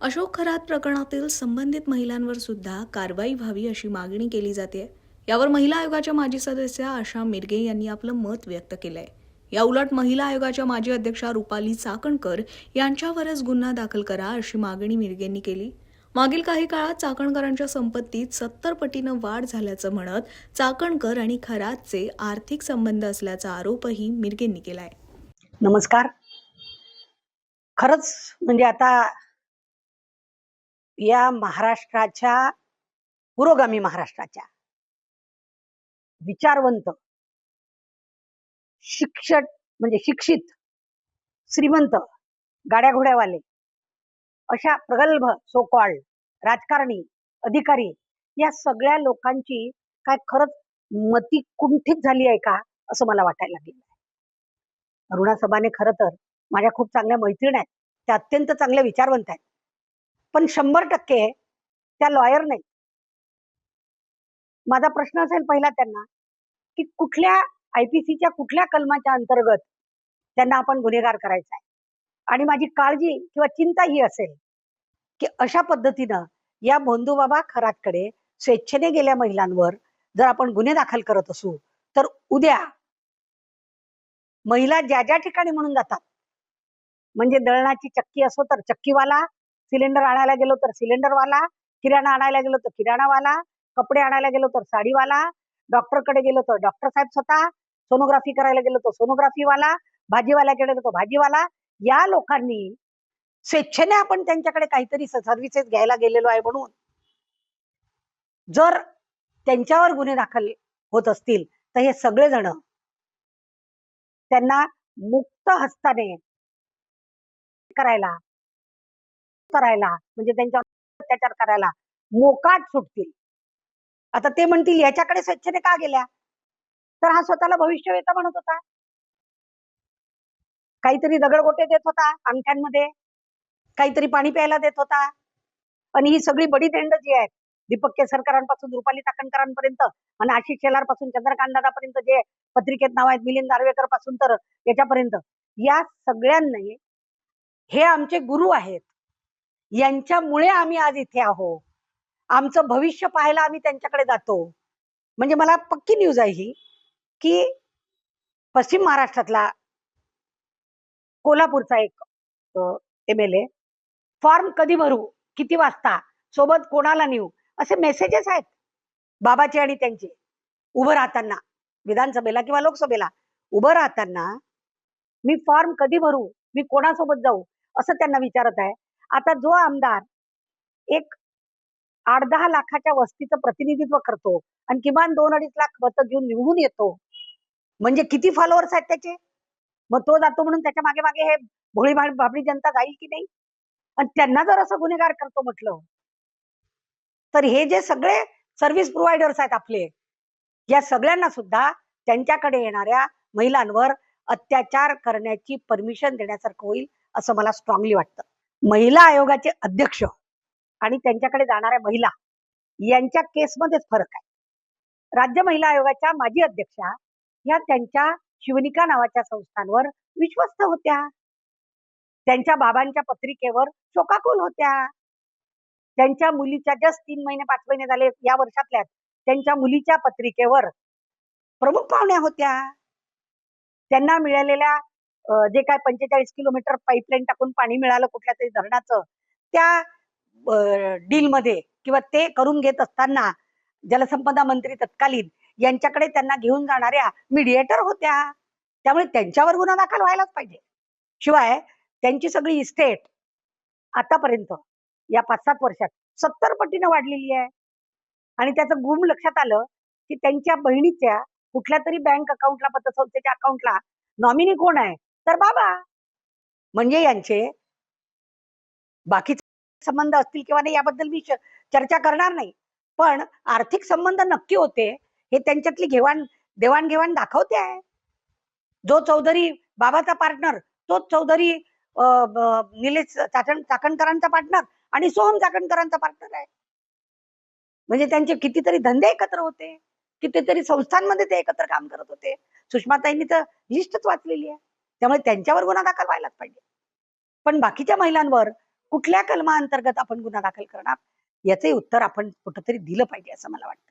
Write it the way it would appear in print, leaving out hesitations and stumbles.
अशोक खरात प्रकरणातील संबंधित महिलांवर सुद्धा कारवाई व्हावी अशी मागणी केली जाते. यावर महिला आयोगाच्या माजी सदस्य आशा मिरगे यांनी आपलं मत व्यक्त केलंय. या उलट महिला आयोगाच्या माजी अध्यक्षा रुपाली चाकणकर यांच्यावरच गुन्हा दाखल करा अशी मागणी मिरगेंनी केली. मागील काही काळात चाकणकरांच्या संपत्तीत 70 पटीनं वाढ झाल्याचं म्हणत चाकणकर आणि खरातचे आर्थिक संबंध असल्याचा आरोपही मिरगेंनी केलाय. नमस्कार. खरंच म्हणजे आता या महाराष्ट्राच्या पुरोगामी महाराष्ट्राच्या विचारवंत, शिक्षक म्हणजे शिक्षित, श्रीमंत, गाड्या घोड्यावाले अशा प्रगल्भ सो कॉल्ड राजकारणी, अधिकारी या सगळ्या लोकांची काय खरंच मती कुंठित झाली आहे का असं मला वाटायला लागलं. अरुणा सबाने खरं तर माझ्या खूप चांगल्या मैत्रीण आहेत, त्या अत्यंत चांगल्या विचारवंत आहेत, पण 100% त्या लॉयर नाही. माझा प्रश्न असेल पहिला त्यांना की कुठल्या IPCच्या कुठल्या कलमाच्या अंतर्गत त्यांना आपण गुन्हेगार करायचा आहे. आणि माझी काळजी किंवा चिंता ही असेल की अशा पद्धतीनं या भोंदूबाबा खरातकडे स्वेच्छेने गेल्या महिलांवर जर आपण गुन्हे दाखल करत असू तर उद्या महिला ज्या ज्या ठिकाणी म्हणून जातात, म्हणजे दळणाची चक्की असो तर चक्कीवाला, सिलेंडर आणायला गेलो तर सिलेंडरवाला, किराणा आणायला गेलो तर किराणावाला, कपडे आणायला गेलो तर साडीवाला, डॉक्टरकडे गेलो तर डॉक्टर साहेब स्वतः, सोनोग्राफी करायला गेलो तर सोनोग्राफीवाला, भाजीवाल्याकडे गेलो तर भाजीवाला, या लोकांनी स्वेच्छेने आपण त्यांच्याकडे काहीतरी सर्व्हिसेस घ्यायला गेलेलो आहे म्हणून जर त्यांच्यावर गुन्हे दाखल होत असतील तर हे सगळेजण त्यांना मुक्त हस्ताने करायला म्हणजे त्यांच्यावर अत्याचार करायला मोकाट सुटतील. आता ते म्हणतील याच्याकडे स्वेच्छेने का गेल्या, तर हा स्वतःला भविष्यवेत्ता म्हणत होता, काहीतरी दगडगोटे देत होता अंगठ्यांमध्ये, काहीतरी पाणी प्यायला देत होता. आणि ही सगळी बडी दंड जी आहेत, दीपक केसरकरांपासून रुपाली चाकणकरांपर्यंत आणि आशिष शेलार पासून चंद्रकांत दादापर्यंत जे पत्रिकेत नाव आहेत, मिलिंद दारवेकर पासून तर याच्यापर्यंत, या सगळ्यांनी हे आमचे गुरु आहेत, यांच्यामुळे आम्ही आज इथे आहोत, आमचं भविष्य पाहायला आम्ही त्यांच्याकडे जातो. म्हणजे मला पक्की न्यूज आहे ही की पश्चिम महाराष्ट्रातला कोल्हापूरचा एक MLA फॉर्म कधी भरू, किती वाजता, सोबत कोणाला नेऊ, असे मेसेजेस आहेत बाबाचे आणि त्यांचे. उभं राहताना विधानसभेला किंवा लोकसभेला उभं राहताना मी फॉर्म कधी भरू, मी कोणासोबत जाऊ, असं त्यांना विचारत आहे. आता जो आमदार एक 8-10 लाखाच्या वस्तीचं प्रतिनिधित्व करतो आणि किमान 2-2.5 लाख मतं घेऊन निवडून येतो, म्हणजे किती फॉलोअर्स आहेत त्याचे. मग तो जातो म्हणून त्याच्या मागे मागे हे भोळी भाबडी जनता जाईल की नाही. आणि त्यांना जर असं गुन्हेगार करतो म्हटलं तर हे जे सगळे सर्व्हिस प्रोव्हायडर्स आहेत आपले, या सगळ्यांना सुद्धा त्यांच्याकडे येणाऱ्या महिलांवर अत्याचार करण्याची परमिशन देण्यासारखं होईल असं मला स्ट्रॉंगली वाटतं. महिला आयोगाचे अध्यक्ष आणि त्यांच्याकडे जाणाऱ्या महिला यांच्या केसमध्येच फरक आहे. राज्य महिला आयोगाच्या माजी अध्यक्षा या त्यांच्या शिवनिका नावाच्या संस्थांवर विश्वस्त होत्या, त्यांच्या बाबांच्या पत्रिकेवर शोकाकुल होत्या, त्यांच्या मुलीच्या जस्ट 3 महिने 5 महिने झाले या वर्षातल्या त्यांच्या मुलीच्या पत्रिकेवर प्रमुख पाहुण्या होत्या. त्यांना मिळालेल्या जे काय 45 किलोमीटर पाईपलाईन टाकून पाणी मिळालं कुठल्या तरी धरणाचं, त्या डील मध्ये किंवा ते करून घेत असताना जलसंपदा मंत्री तत्कालीन यांच्याकडे त्यांना घेऊन जाणाऱ्या मीडिएटर होत्या. त्यामुळे त्यांच्यावर गुन्हा दाखल व्हायलाच पाहिजे. शिवाय त्यांची सगळी इस्टेट आतापर्यंत या 5-7 वर्षात 70 पटीनं वाढलेली आहे. आणि त्याचं गुम लक्षात आलं की त्यांच्या बहिणीच्या कुठल्या तरी बँक अकाउंटला, पतसंस्थेच्या अकाउंटला नॉमिनी कोण आहे, तर बाबा. म्हणजे यांचे बाकीचे संबंध असतील किंवा नाही याबद्दल मी चर्चा करणार नाही, पण आर्थिक संबंध नक्की होते हे त्यांच्यातली देवाणघेवाण दाखवते आहे. जो चौधरी बाबाचा पार्टनर तोच चौधरी निलेश चाकणकरांचा पार्टनर आणि सोहम चाकणकरांचा पार्टनर आहे. म्हणजे त्यांचे कितीतरी धंदे एकत्र होते, कितीतरी संस्थांमध्ये ते एकत्र काम करत होते. सुषमाताईंनी तर लिस्टच वाचलेली आहे. त्यामुळे त्यांच्यावर गुन्हा दाखल व्हायलाच पाहिजे. पण बाकीच्या महिलांवर कुठल्या कलमा अंतर्गत आपण गुन्हा दाखल करणार याचंही उत्तर आपण कुठंतरी दिलं पाहिजे असं मला वाटतं.